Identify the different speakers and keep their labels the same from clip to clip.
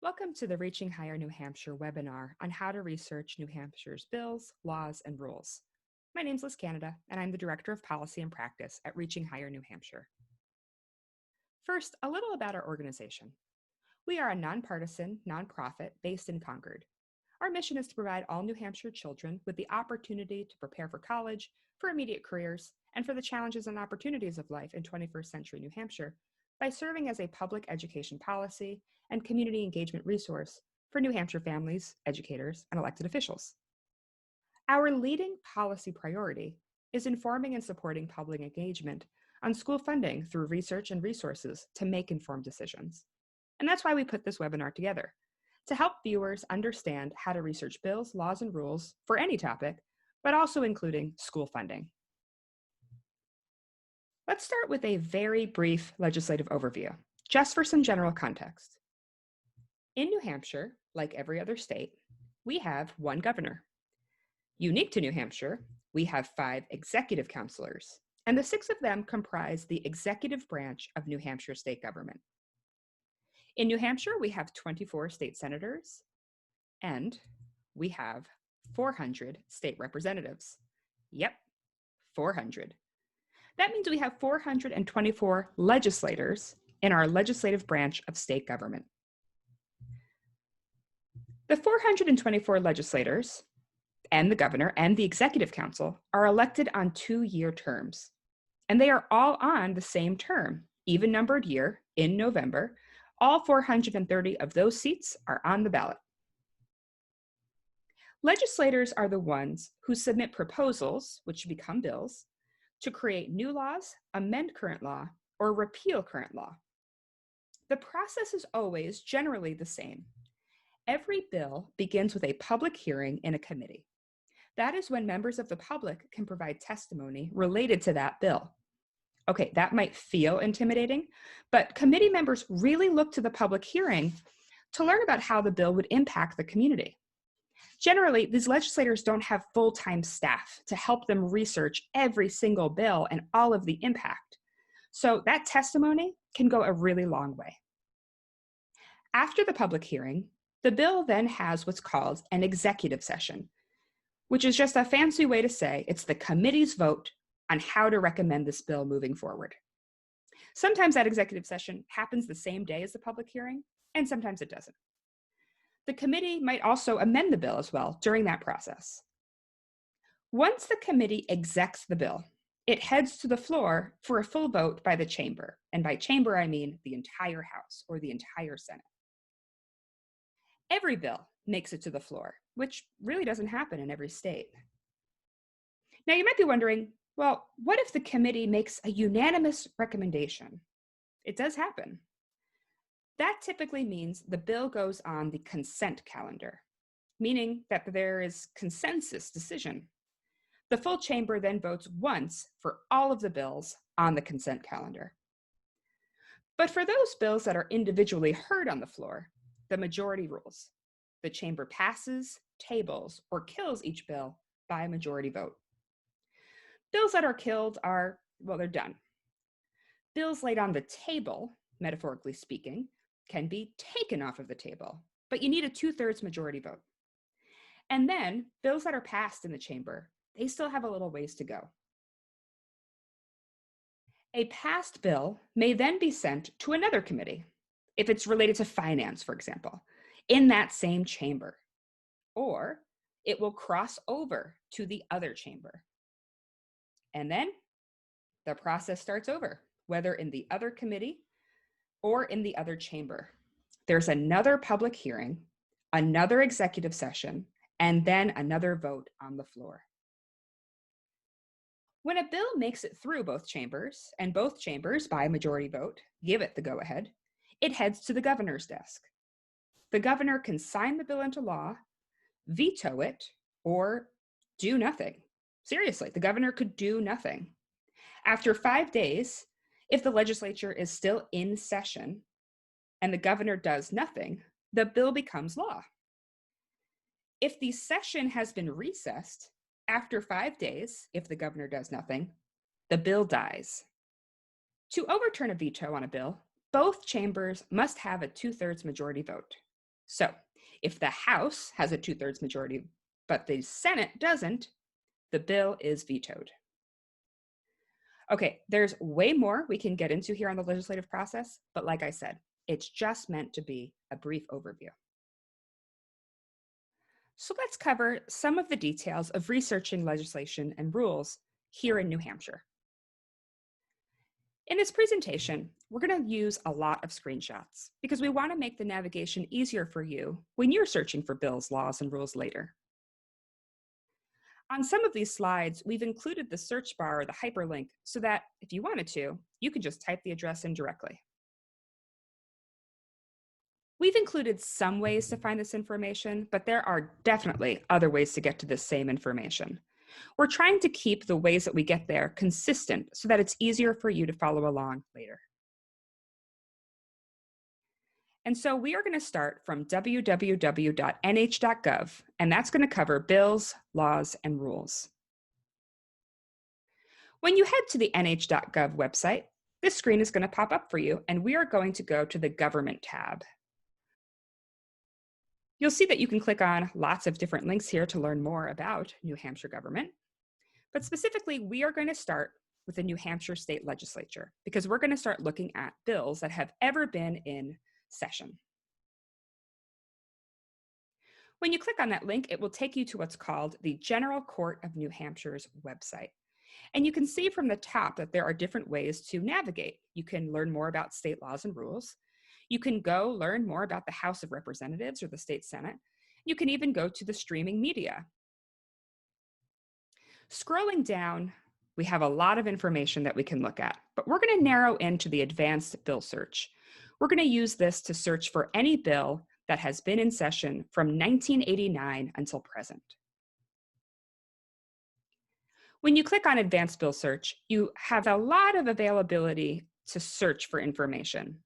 Speaker 1: Welcome to the Reaching Higher New Hampshire webinar on how to research New Hampshire's bills, laws, and rules. My name is Liz Canada, and I'm the Director of Policy and Practice at Reaching Higher New Hampshire. First, a little about our organization. We are a nonpartisan nonprofit based in Concord. Our mission is to provide all New Hampshire children with the opportunity to prepare for college, for immediate careers, and for the challenges and opportunities of life in 21st century New Hampshire by serving as a public education policy and community engagement resource for New Hampshire families, educators, and elected officials. Our leading policy priority is informing and supporting public engagement on school funding through research and resources to make informed decisions. And that's why we put this webinar together, to help viewers understand how to research bills, laws, and rules for any topic, but also including school funding. Let's start with a very brief legislative overview, just for some general context. In New Hampshire, like every other state, we have one governor. Unique to New Hampshire, we have 5 executive counselors, and the 6 of them comprise the executive branch of New Hampshire state government. In New Hampshire, we have 24 state senators, and we have 400 state representatives. Yep, 400. That means we have 424 legislators in our legislative branch of state government. The 424 legislators and the governor and the executive council are elected on 2-year terms, and they are all on the same term, even numbered year, in November. All 430 of those seats are on the ballot. Legislators are the ones who submit proposals, which become bills, to create new laws, amend current law, or repeal current law. The process is always generally the same. Every bill begins with a public hearing in a committee. That is when members of the public can provide testimony related to that bill. Okay, that might feel intimidating, but committee members really look to the public hearing to learn about how the bill would impact the community. Generally, these legislators don't have full-time staff to help them research every single bill and all of the impact. So that testimony can go a really long way. After the public hearing, the bill then has what's called an executive session, which is just a fancy way to say it's the committee's vote on how to recommend this bill moving forward. Sometimes that executive session happens the same day as the public hearing, and sometimes it doesn't. The committee might also amend the bill as well during that process. Once the committee execs the bill, it heads to the floor for a full vote by the chamber. And by chamber, I mean the entire House or the entire Senate. Every bill makes it to the floor, which really doesn't happen in every state. Now you might be wondering, well, what if the committee makes a unanimous recommendation? It does happen. That typically means the bill goes on the consent calendar, meaning that there is consensus decision. The full chamber then votes once for all of the bills on the consent calendar. But for those bills that are individually heard on the floor, the majority rules. The chamber passes, tables, or kills each bill by a majority vote. Bills that are killed are, well, they're done. Bills laid on the table, metaphorically speaking, can be taken off of the table, but you need a 2/3 majority vote. And then bills that are passed in the chamber, they still have a little ways to go. A passed bill may then be sent to another committee, if it's related to finance, for example, in that same chamber, or it will cross over to the other chamber. And then the process starts over, whether in the other committee or in the other chamber. There's another public hearing, another executive session, and then another vote on the floor. When a bill makes it through both chambers, and both chambers by a majority vote give it the go-ahead, it heads to the governor's desk. The governor can sign the bill into law, veto it, or do nothing. Seriously, the governor could do nothing. After 5 days, if the legislature is still in session and the governor does nothing, the bill becomes law. If the session has been recessed, after 5 days, if the governor does nothing, the bill dies. To overturn a veto on a bill, both chambers must have a 2/3 majority vote. So if the House has a 2/3 majority, but the Senate doesn't, the bill is vetoed. Okay, there's way more we can get into here on the legislative process, but like I said, it's just meant to be a brief overview. So let's cover some of the details of researching legislation and rules here in New Hampshire. In this presentation, we're going to use a lot of screenshots because we want to make the navigation easier for you when you're searching for bills, laws, and rules later. On some of these slides, we've included the search bar or the hyperlink so that if you wanted to, you can just type the address in directly. We've included some ways to find this information, but there are definitely other ways to get to this same information. We're trying to keep the ways that we get there consistent so that it's easier for you to follow along later. And so we are going to start from www.nh.gov, and that's going to cover bills, laws, and rules. When you head to the nh.gov website, this screen is going to pop up for you, and we are going to go to the Government tab. You'll see that you can click on lots of different links here to learn more about New Hampshire government. But specifically, we are going to start with the New Hampshire State Legislature because we're going to start looking at bills that have ever been in session. When you click on that link, it will take you to what's called the General Court of New Hampshire's website. And you can see from the top that there are different ways to navigate. You can learn more about state laws and rules. You can go learn more about the House of Representatives or the State Senate. You can even go to the streaming media. Scrolling down, we have a lot of information that we can look at, but we're going to narrow into the advanced bill search. We're going to use this to search for any bill that has been in session from 1989 until present. When you click on advanced bill search, you have a lot of availability to search for information,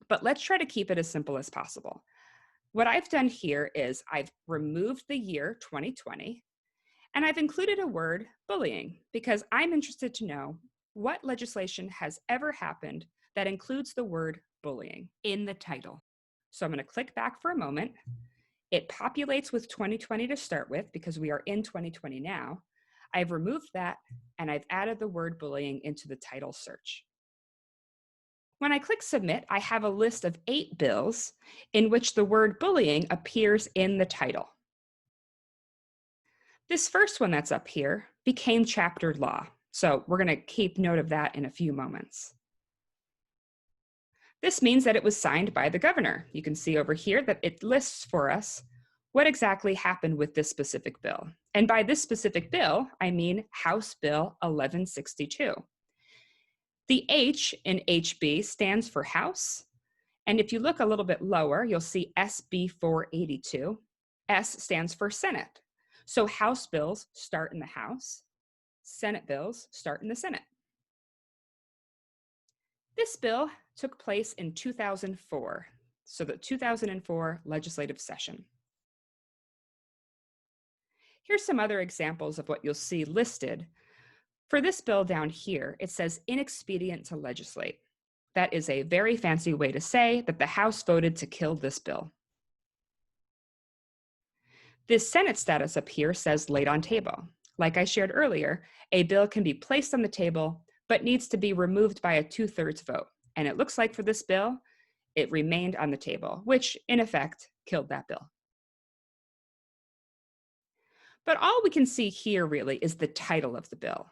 Speaker 1: but let's try to keep it as simple as possible. What I've done here is I've removed the year 2020, and I've included a word, bullying, because I'm interested to know what legislation has ever happened that includes the word bullying in the title. So I'm going to click back for a moment. It populates with 2020 to start with because we are in 2020 now. I've removed that, and I've added the word bullying into the title search. When I click submit, I have a list of 8 bills in which the word bullying appears in the title. This first one that's up here became chaptered law, so we're going to keep note of that in a few moments. This means that it was signed by the governor. You can see over here that it lists for us what exactly happened with this specific bill. And by this specific bill, I mean House Bill 1162. The H in HB stands for House, and if you look a little bit lower, you'll see SB 482. S stands for Senate. So House bills start in the House, Senate bills start in the Senate. This bill took place in 2004, so the 2004 legislative session. Here's some other examples of what you'll see listed. For this bill down here, it says inexpedient to legislate. That is a very fancy way to say that the House voted to kill this bill. This Senate status up here says laid on table. Like I shared earlier, a bill can be placed on the table, but needs to be removed by a 2/3 vote. And it looks like for this bill, it remained on the table, which in effect killed that bill. But all we can see here really is the title of the bill.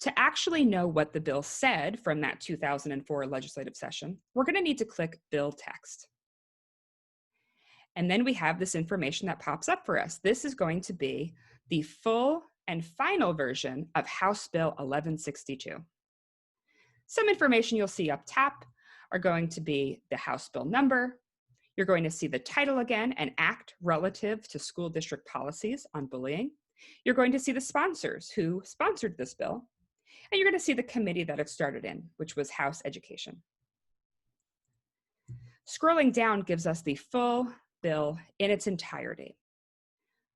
Speaker 1: To actually know what the bill said from that 2004 legislative session, we're going to need to click Bill Text. And then we have this information that pops up for us. This is going to be the full and final version of House Bill 1162. Some information you'll see up top are going to be the House Bill number. You're going to see the title again, an act relative to school district policies on bullying. You're going to see the sponsors who sponsored this bill. And you're going to see the committee that it started in, which was House Education. Scrolling down gives us the full bill in its entirety.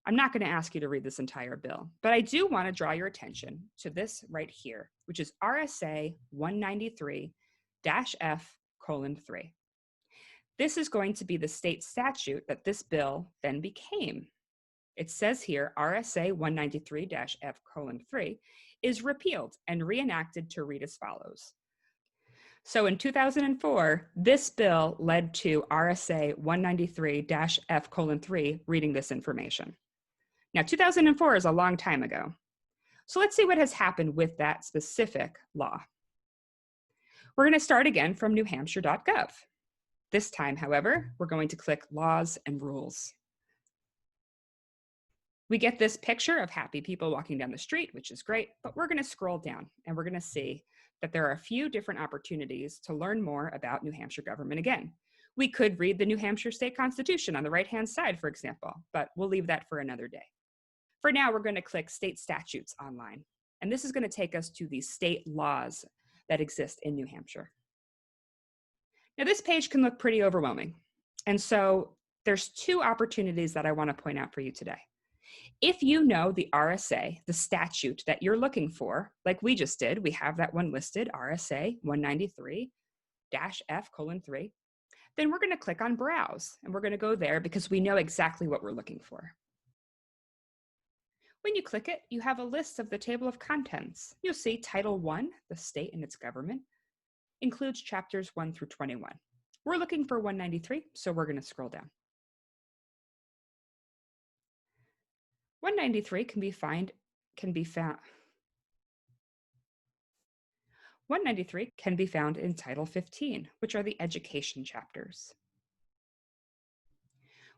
Speaker 1: I'm not going to ask you to read this entire bill, but I do want to draw your attention to this right here, which is RSA 193-F:3. This is going to be the state statute that this bill then became. It says here, RSA 193-F:3 is repealed and reenacted to read as follows. So in 2004, this bill led to RSA 193-F:3 reading this information. Now, 2004 is a long time ago. So let's see what has happened with that specific law. We're going to start again from newhampshire.gov. This time, however, we're going to click Laws and Rules. We get this picture of happy people walking down the street, which is great, but we're going to scroll down and we're going to see that there are a few different opportunities to learn more about New Hampshire government again. We could read the New Hampshire State Constitution on the right-hand side, for example, but we'll leave that for another day. For now, we're going to click State Statutes online, and this is going to take us to the state laws that exist in New Hampshire. Now, this page can look pretty overwhelming, and so there's two opportunities that I want to point out for you today. If you know the RSA, the statute that you're looking for, like we just did, we have that one listed, RSA 193-F:3, then we're going to click on Browse, and we're going to go there because we know exactly what we're looking for. When you click it, you have a list of the table of contents. You'll see Title I, the state and its government, includes chapters 1 through 21. We're looking for 193, so we're going to scroll down. 193 can be found 193 can be found in Title 15, which are the education chapters.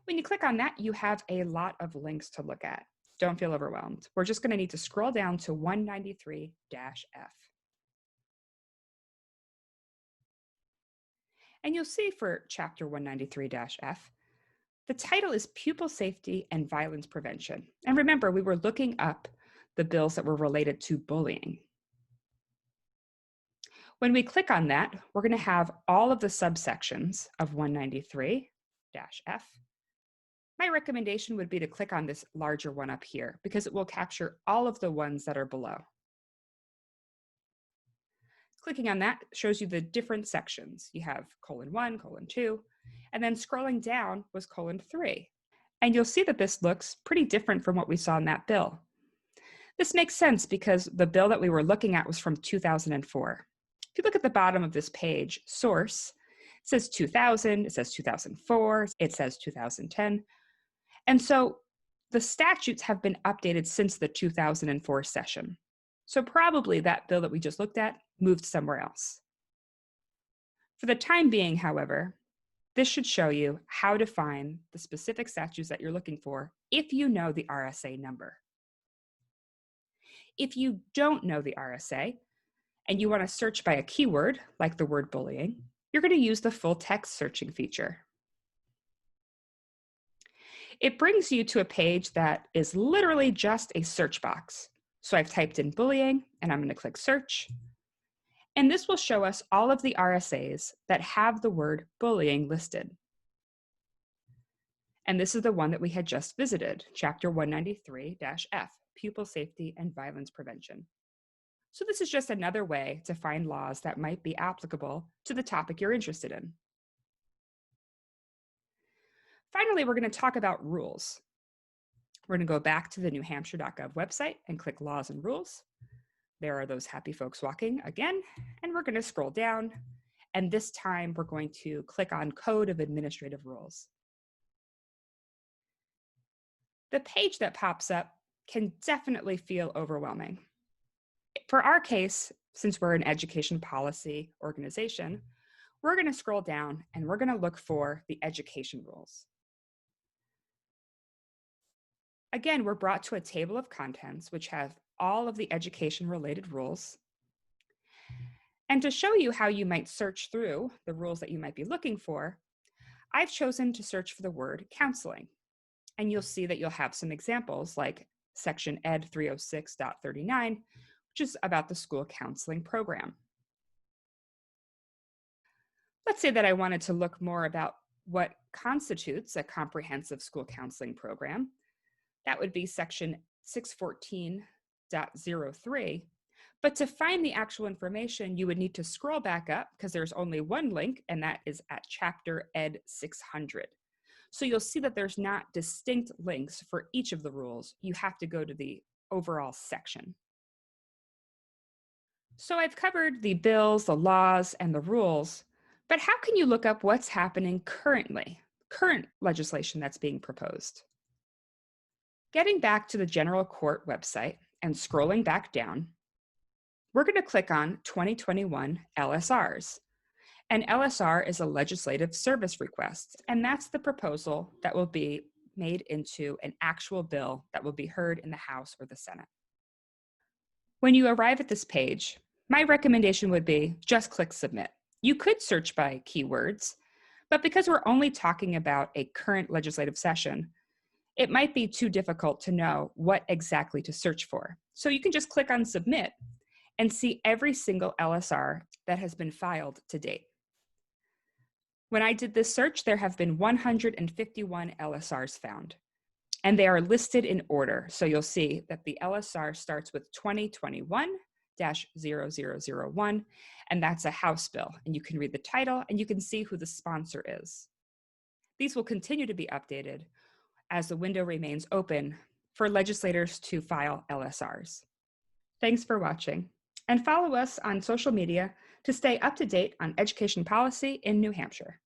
Speaker 1: When you click on that, you have a lot of links to look at. Don't feel overwhelmed. We're just going to need to scroll down to 193-F. And you'll see for chapter 193-F, the title is Pupil Safety and Violence Prevention. And remember, we were looking up the bills that were related to bullying. When we click on that, we're going to have all of the subsections of 193-F. My recommendation would be to click on this larger one up here because it will capture all of the ones that are below. Clicking on that shows you the different sections. You have :1, :2, and then scrolling down was :3. And you'll see that this looks pretty different from what we saw in that bill. This makes sense because the bill that we were looking at was from 2004. If you look at the bottom of this page, source, it says 2000, it says 2004, it says 2010. And so the statutes have been updated since the 2004 session. So probably that bill that we just looked at moved somewhere else. For the time being, however, this should show you how to find the specific statutes that you're looking for if you know the RSA number. If you don't know the RSA and you want to search by a keyword, like the word bullying, you're going to use the full text searching feature. It brings you to a page that is literally just a search box. So I've typed in bullying and I'm going to click search. And this will show us all of the RSAs that have the word bullying listed. And this is the one that we had just visited, Chapter 193-F, Pupil Safety and Violence Prevention. So this is just another way to find laws that might be applicable to the topic you're interested in. Finally, we're going to talk about rules. We're going to go back to the newhampshire.gov website and click Laws and Rules. There are those happy folks walking again, and we're going to scroll down, and this time we're going to click on Code of Administrative Rules. The page that pops up can definitely feel overwhelming. For our case, since we're an education policy organization, we're going to scroll down and we're going to look for the education rules. Again, we're brought to a table of contents which have all of the education-related rules. And to show you how you might search through the rules that you might be looking for, I've chosen to search for the word counseling. And you'll see that you'll have some examples like Section Ed 306.39, which is about the school counseling program. Let's say that I wanted to look more about what constitutes a comprehensive school counseling program. That would be Section 614.03, But to find the actual information, you would need to scroll back up because there's only one link, and that is at Chapter Ed 600. So you'll see that there's not distinct links for each of the rules. You have to go to the overall section. So I've covered the bills, the laws, and the rules, but how can you look up what's happening currently, current legislation that's being proposed? Getting back to the General Court website and scrolling back down, we're going to click on 2021 LSRs. An LSR is a legislative service request, and that's the proposal that will be made into an actual bill that will be heard in the House or the Senate. When you arrive at this page, my recommendation would be just click submit. You could search by keywords, but because we're only talking about a current legislative session, it might be too difficult to know what exactly to search for. So you can just click on submit and see every single LSR that has been filed to date. When I did this search, there have been 151 LSRs found, and they are listed in order. So you'll see that the LSR starts with 2021-0001, and that's a House bill. And you can read the title and you can see who the sponsor is. These will continue to be updated as the window remains open for legislators to file LSRs. Thanks for watching, and follow us on social media to stay up to date on education policy in New Hampshire.